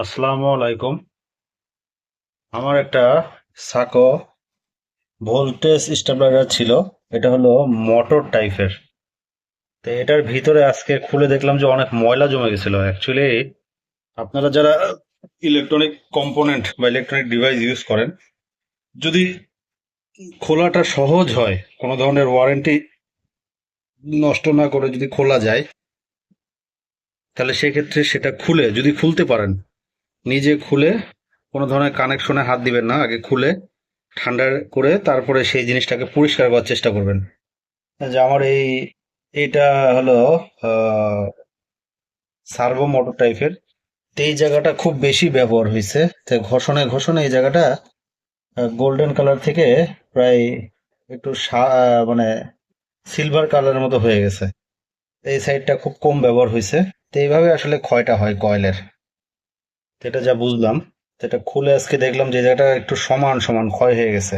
আসসালামু আলাইকুম। আমার একটা সাকো ভোল্টেজ স্টেবিলাইজার ছিল। এটা হলো মোটর টাইপের। তো এটার ভিতরে আজকে খুলে দেখলাম যে অনেক ময়লা জমে গেছিল। অ্যাকচুয়ালি আপনারা যারা ইলেকট্রনিক কম্পোনেন্ট বা ইলেকট্রনিক ডিভাইস ইউজ করেন, যদি খোলাটা সহজ হয়, কোনো ধরনের ওয়ারেন্টি নষ্ট না করে যদি খোলা যায়, তাহলে সেক্ষেত্রে সেটা খুলে যদি খুলতে পারেন, নিজে খুলে কোনো ধরনের কানেকশনে হাত দিবেন না, আগে খুলে ঠান্ডা করে তারপরে সেই জিনিসটাকে পরিষ্কার করার চেষ্টা করবেন। যে আমার এইটা হলো সার্ভো মোটর টাইপের। তো এই জায়গাটা খুব বেশি ব্যবহার হয়েছে, তো ঘষণে ঘষণে এই জায়গাটা গোল্ডেন কালার থেকে প্রায় একটু মানে সিলভার কালারের মতো হয়ে গেছে। এই সাইডটা খুব কম ব্যবহার হয়েছে। তো এইভাবে আসলে ক্ষয়টা হয় কয়েলের। তো এটা যা বুঝলাম, তো এটা খুলে আজকে দেখলাম যে এই জায়গাটা একটু সমান সমান ক্ষয় হয়ে গেছে।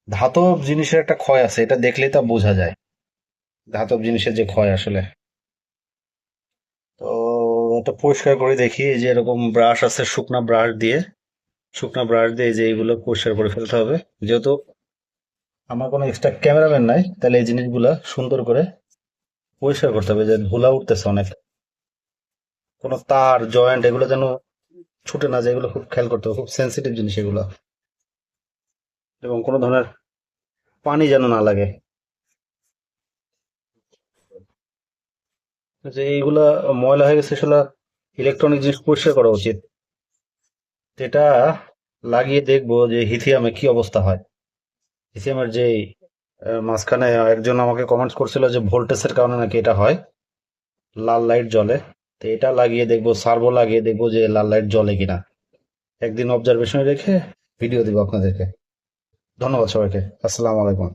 ধাতব জিনিসের একটা ক্ষয় আছে, এটা দেখলেই তা বোঝা যায়, ধাতব জিনিসের যে ক্ষয় আসলে। তো এটা পরিষ্কার করে দেখি, এই যে এরকম ব্রাশ আছে, শুকনা ব্রাশ দিয়ে এই যে এইগুলো পরিষ্কার করে ফেলতে হবে। যেহেতু আমার কোনো এক্সট্রা ক্যামেরাম্যান নাই, তাহলে এই জিনিসগুলা সুন্দর করে পরিষ্কার করতে হবে। যে ধুলা উঠতেছে অনেক, কোনো তার জয়েন্ট এগুলো যেন ছুটে না যায়, এগুলো খুব খেয়াল করতে হবে, খুব সেন্সিটিভ জিনিস এগুলো। এবং কোনো ধরনের পানি যেন না লাগে। যে এইগুলা ময়লা হয়ে গেছে, সেগুলা ইলেকট্রনিক জিনিস পরিষ্কার করা উচিত। এটা লাগিয়ে দেখবো যে হিথিয়ামে কি অবস্থা হয়। লিথিয়ামের যে মাঝখানে একজন আমাকে কমেন্টস করছিল যে ভোল্টেজের কারণে নাকি এটা হয়, লাল লাইট জ্বলে। তো এটা লাগিয়ে দেখবো, সার্ভো লাগিয়ে দেখবো যে লাল লাইট জ্বলে কিনা। একদিন অবজারভেশনে রেখে ভিডিও দিব আপনাদেরকে। ধন্যবাদ সবাইকে। আসসালামু আলাইকুম।